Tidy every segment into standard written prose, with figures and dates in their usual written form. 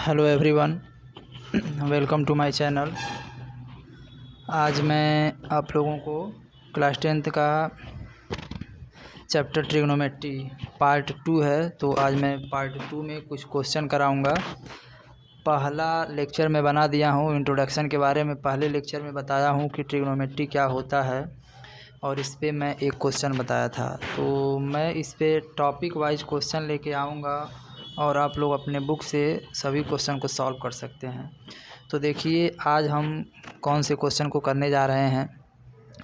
Hello everyone, welcome to my channel. आज मैं आप लोगों को क्लास 10th का चैप्टर ट्रिग्नोमेट्री पार्ट 2 है, तो आज मैं पार्ट 2 में कुछ क्वेश्चन कराऊंगा। पहला लेक्चर मैं बना दिया हूं इंट्रोडक्शन के बारे में। पहले लेक्चर में बताया हूं कि ट्रिग्नोमेट्री क्या होता है और इस पे मैं एक क्वेश्चन बताया था। तो मैं इस पे टॉपिक वाइज क्वेश्चन लेके आऊँगा और आप लोग अपने बुक से सभी क्वेश्चन को सॉल्व कर सकते हैं। तो देखिए आज हम कौन से क्वेश्चन को करने जा रहे हैं।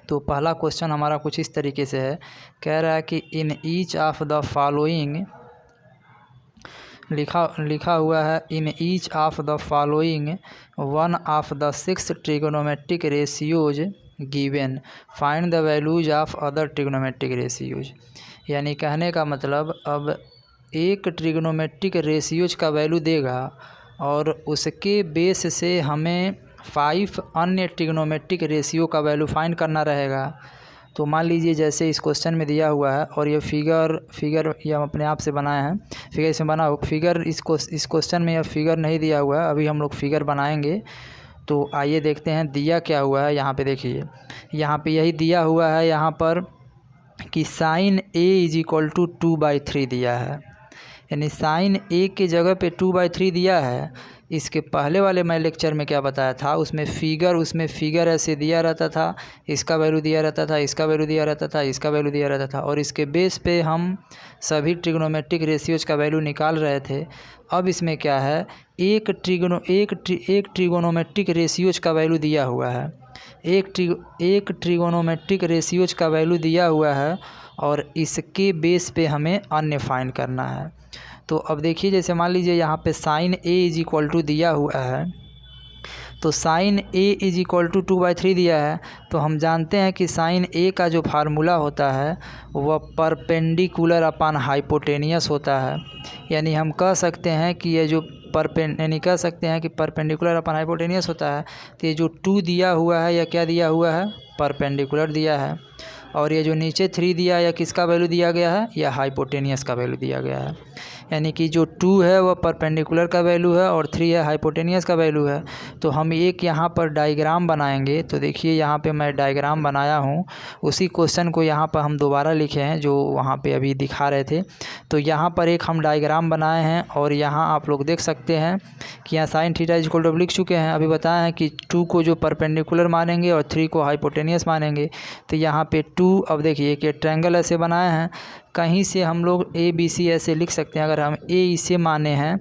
तो पहला क्वेश्चन हमारा कुछ इस तरीके से है, कह रहा है कि in each of the following, लिखा हुआ है in each of the following one of the 6 trigonometric ratios given, find the values of other trigonometric ratios. यानी कहने का मतलब, अब एक ट्रिग्नोमेट्रिक रेशियोज का वैल्यू देगा और उसके बेस से हमें 5 अन्य ट्रिग्नोमेट्रिक रेशियो का वैल्यू फाइंड करना रहेगा। तो मान लीजिए जैसे इस क्वेश्चन में दिया हुआ है और ये फिगर ये हम अपने आप से बनाए हैं। फिगर इसमें बना हो फिगर इस क्वेश्चन में यह फिगर नहीं दिया हुआ है, अभी हम लोग फिगर बनाएंगे। तो आइए देखते हैं दिया क्या हुआ है। यहाँ पे देखिए, यहाँ पे यही दिया हुआ है यहाँ पर कि साइन a = 2/3 दिया है। यानी साइन a के जगह पे 2/3 दिया है। इसके पहले वाले मैं लेक्चर में क्या बताया था, उसमें फिगर ऐसे दिया रहता था, इसका वैल्यू दिया रहता था, इसका वैल्यू दिया रहता था, इसका वैल्यू दिया रहता था, और इसके बेस पे हम सभी ट्रिग्नोमेट्रिक रेशियोज का वैल्यू निकाल रहे थे। अब इसमें क्या है, एक ट्रिग्नोमेट्रिक रेशियोज का वैल्यू दिया हुआ है, एक ट्रिग्नोमेट्रिक रेशियोज का वैल्यू दिया हुआ है और इसके बेस पे हमें अन्य फाइंड करना है। तो अब देखिए जैसे मान लीजिए यहाँ पे साइन a = दिया हुआ है, तो साइन a = 2/3 दिया है। तो हम जानते हैं कि साइन a का जो फार्मूला होता है वह परपेंडिकुलर अपॉन हाइपोटेनियस होता है। यानी हम कह सकते हैं कि ये जो परपेंडिकुलर अपॉन हाइपोटेनियस होता है। तो ये जो 2 दिया हुआ है, या क्या दिया हुआ है, परपेंडिकुलर दिया है। और ये जो नीचे 3 दिया है, या किसका वैल्यू दिया गया है, या हाइपोटेनियस का वैल्यू दिया गया है। यानी कि जो 2 है वह परपेंडिकुलर का वैल्यू है और 3 है हाइपोटेनियस का वैल्यू है। तो हम एक यहाँ पर डायग्राम बनाएंगे। तो देखिए यहाँ पे मैं डायग्राम बनाया हूँ, उसी क्वेश्चन को यहाँ पर हम दोबारा लिखे हैं जो वहाँ पे अभी दिखा रहे थे। तो यहाँ पर एक हम डायग्राम बनाए हैं और यहाँ आप लोग देख सकते हैं कि यहाँ साइन थीटा = लिख चुके हैं। अभी बताया है कि 2 को जो परपेंडिकुलर मानेंगे और 3 को हाइपोटेनियस मानेंगे। तो यहाँ पे 2, अब देखिए कि ट्रायंगल ऐसे बनाए हैं, कहीं से हम लोग ABC ऐसे लिख सकते हैं। अगर हम A इसे माने हैं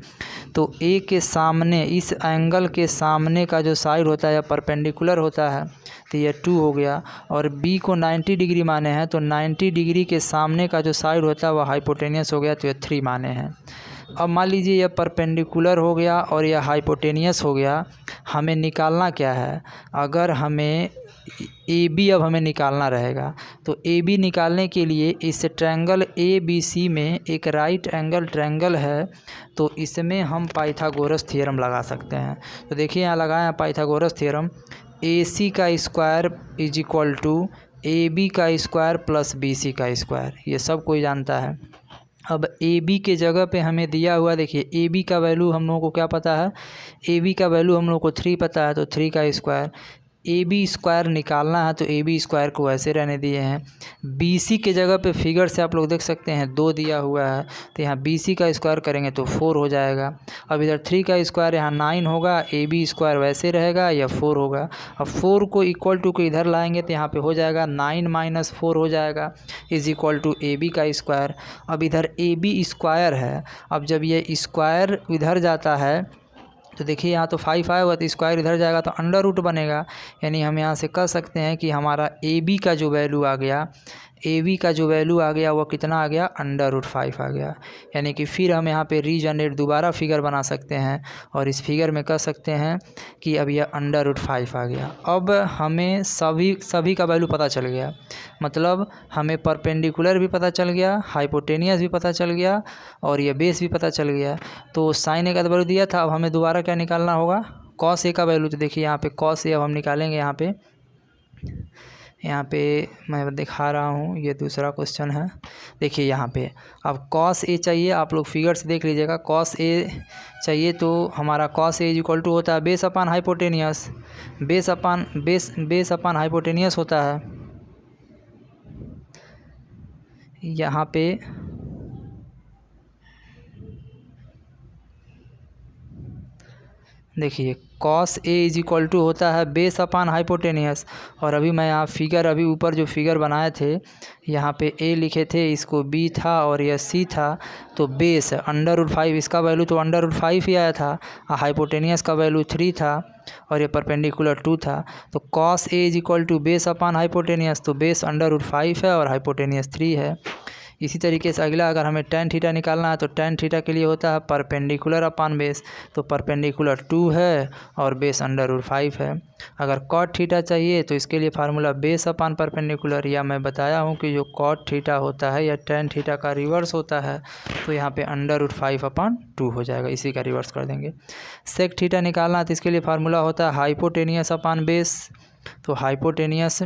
तो A के सामने, इस एंगल के सामने का जो साइड होता है या परपेंडिकुलर होता है, तो ये 2 हो गया। और B को 90 डिग्री माने हैं, तो 90 डिग्री के सामने का जो साइड होता है वह हाइपोटेनियस हो गया, तो ये 3 माने हैं। अब मान लीजिए यह परपेंडिकुलर हो गया और यह हाइपोटेनियस हो गया। हमें निकालना क्या है, अगर हमें AB अब हमें निकालना रहेगा, तो AB निकालने के लिए इस ट्रायंगल ABC में एक राइट एंगल ट्रायंगल है, तो इसमें हम पाइथागोरस थ्योरम लगा सकते हैं। तो देखिए यहाँ लगाए हैं पाइथागोरस थ्योरम, AC का स्क्वायर = AB का स्क्वायर प्लस BC का स्क्वायर, ये सब कोई जानता है। अब AB के जगह पे हमें दिया हुआ, देखिए AB का वैल्यू हम लोगों को क्या पता है, AB का वैल्यू हम लोग को 3 पता है, तो 3 का स्क्वायर। AB स्क्वायर निकालना है तो AB स्क्वायर को ऐसे रहने दिए हैं। BC के जगह पे फिगर से आप लोग देख सकते हैं 2 दिया हुआ है, तो यहाँ BC का स्क्वायर करेंगे तो 4 हो जाएगा। अब इधर 3 का स्क्वायर यहाँ 9 होगा, AB स्क्वायर वैसे रहेगा या 4 होगा। अब 4 को इक्वल टू को इधर लाएंगे तो यहाँ पे हो जाएगा 9 - 4 हो जाएगा, = AB का स्क्वायर। अब इधर AB स्क्वायर है, अब जब ये स्क्वायर इधर जाता है तो देखिए यहाँ तो 5 आया हुआ, तो स्क्वायर इधर जाएगा तो अंडर रूट बनेगा। यानी हम यहाँ से कह सकते हैं कि हमारा AB का जो वैल्यू आ गया, वह कितना आ गया, √5 आ गया। यानी कि फिर हम यहाँ पे रीजनरेट दोबारा फिगर बना सकते हैं और इस फिगर में कह सकते हैं कि अब यह √5 आ गया। अब हमें सभी का वैल्यू पता चल गया, मतलब हमें परपेंडिकुलर भी पता चल गया, हाइपोटेनियस भी पता चल गया और ये बेस भी पता चल गया। तो साइन A का वैल्यू दिया था, अब हमें दोबारा क्या निकालना होगा, कॉस A का वैल्यू। तो देखिए यहाँ पे कॉस A अब हम निकालेंगे। यहाँ पे यहाँ पे मैं दिखा रहा हूँ, ये दूसरा क्वेश्चन है। देखिए यहाँ पे अब कॉस ए चाहिए, आप लोग फिगर से देख लीजिएगा। कॉस ए चाहिए तो हमारा cos A is equal to होता है base upon hypotenuse, base upon hypotenuse होता है। यहाँ पे देखिए cos A is equal to होता है बेस अपान हाइपोटेनियस। और अभी मैं यहाँ फिगर, अभी ऊपर जो फिगर बनाए थे यहाँ पे ए लिखे थे, इसको बी था और यह सी था। तो बेस √5, इसका वैल्यू तो √5 ही आया था, हाइपोटेनियस का वैल्यू 3 था और ये परपेंडिकुलर 2 था। तो cos A is equal to base upon hypotenuse, तो बेस √5 है और हाइपोटेनियस 3 है। इसी तरीके से अगला, अगर हमें tan थीटा निकालना है तो tan थीटा के लिए होता है परपेंडिकुलर अपान बेस, तो परपेंडिकुलर 2 है और बेस √5 है। अगर cot थीटा चाहिए तो इसके लिए फार्मूला बेस अपान परपेंडिकुलर, या मैं बताया हूँ कि जो cot थीटा होता है या tan थीटा का रिवर्स होता है तो यहाँ पे √5/2 हो जाएगा, इसी का रिवर्स कर देंगे। sec थीटा निकालना है तो इसके लिए फार्मूला होता है हाइपोटेनियस अपान बेस, तो हाइपोटेनियस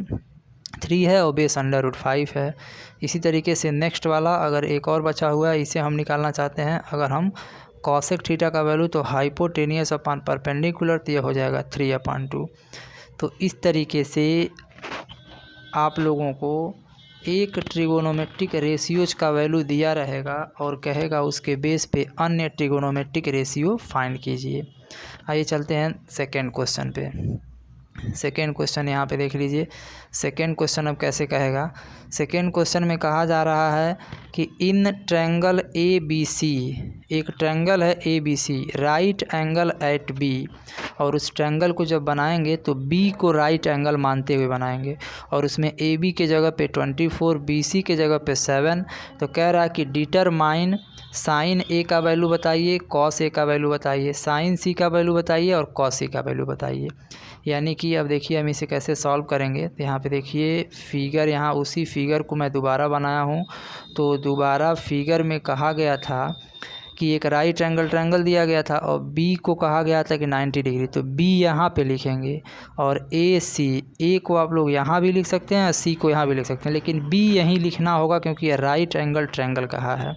3 है और बेस √5 है। इसी तरीके से नेक्स्ट वाला, अगर एक और बचा हुआ है, इसे हम निकालना चाहते हैं। अगर हम कॉसेक थीटा का वैल्यू तो हाइपोटेनियस अपान परपेंडिकुलर, तो यह हो जाएगा 3/2। तो इस तरीके से आप लोगों को एक ट्रिगोनोमेट्रिक रेशियोज का वैल्यू दिया रहेगा और कहेगा उसके बेस पे अन्य ट्रिगोनोमेट्रिक रेशियो फाइंड कीजिए। आइए चलते हैं सेकेंड क्वेश्चन पे। सेकेंड क्वेश्चन यहाँ पे देख लीजिए। सेकेंड क्वेश्चन अब कैसे कहेगा, सेकेंड क्वेश्चन में कहा जा रहा है कि इन ट्रायंगल ए बी सी, एक ट्रायंगल है A B C, right angle at B, और उस ट्रायंगल को जब बनाएंगे तो बी को राइट एंगल मानते हुए बनाएंगे, और उसमें ए बी के जगह पे 24, बी सी के जगह पे 7। तो कह रहा है कि डिटरमाइन साइन ए का वैल्यू बताइए, कॉस ए का वैल्यू बताइए, साइन सी का वैल्यू बताइए और कॉस सी का वैल्यू बताइए। यानी कि अब देखिए हम इसे कैसे सॉल्व करेंगे। तो यहाँ पे देखिए फिगर, यहाँ उसी फिगर को मैं दोबारा बनाया हूँ। तो दोबारा फिगर में कहा गया था कि एक राइट एंगल ट्रायंगल दिया गया था और बी को कहा गया था कि 90 डिग्री, तो बी यहाँ पे लिखेंगे और ए सी, ए को आप लोग यहाँ भी लिख सकते हैं, सी को यहाँ भी लिख सकते हैं, लेकिन बी यहीं लिखना होगा क्योंकि ये राइट एंगल ट्रायंगल कहा है।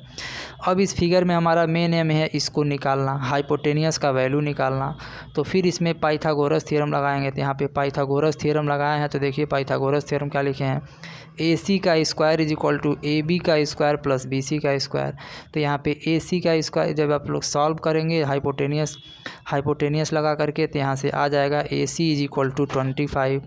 अब इस फिगर में हमारा मेन एम है इसको निकालना, हाइपोटेनियस का वैल्यू निकालना। तो फिर इसमें पाइथागोरस थ्योरम लगाएंगे। तो यहाँ पे पाइथागोरस थ्योरम लगाए हैं। तो देखिए पाइथागोरस थ्योरम क्या लिखे हैं, ए सी का square is equal to A B का स्क्वायर प्लस बी सी का स्क्वायर। तो यहाँ पे ए सी का स्क्वायर जब आप लोग सॉल्व करेंगे हाइपोटेनियस लगा करके, तो यहाँ से आ जाएगा ए सी इज इक्वल टू 25।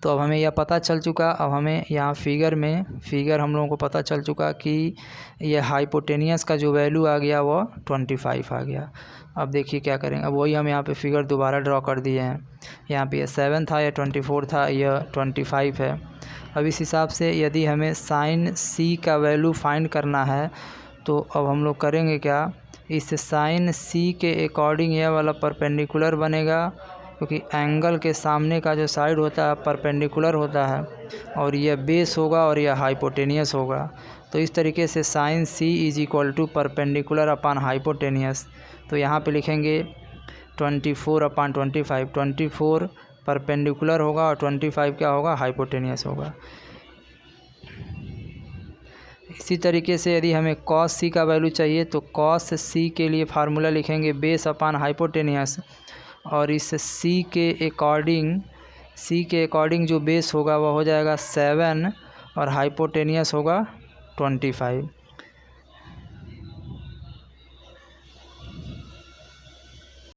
तो अब हमें यह पता चल चुका, अब हमें यहाँ फिगर हम लोगों को पता चल चुका कि यह हाइपोटेनियस का जो वैल्यू आ गया वो 25 आ गया। अब देखिए क्या करेंगे, अब वही हम यहाँ पे फिगर दोबारा ड्रॉ कर दिए हैं। यहाँ पे 7 था, यह 24 था, यह 25 है। अब इस हिसाब से यदि हमें साइन सी का वैल्यू फाइंड करना है तो अब हम लोग करेंगे क्या, इस साइन सी के अकॉर्डिंग यह वाला परपेंडिकुलर बनेगा, क्योंकि एंगल के सामने का जो साइड होता है परपेंडिकुलर होता है, और यह बेस होगा और यह हाइपोटेनियस होगा। तो इस तरीके से sine C is equal to perpendicular upon hypotenuse. तो यहाँ पे लिखेंगे 24/25, 24 परपेंडिकुलर होगा और 25 क्या होगा, हाइपोटेनियस होगा। इसी तरीके से यदि हमें कॉस सी का वैल्यू चाहिए तो कॉस सी के लिए फार्मूला लिखेंगे बेस अपान हाइपोटेनियस, और इस सी के अकॉर्डिंग जो बेस होगा वह हो जाएगा 7 और हाइपोटेनियस होगा 25।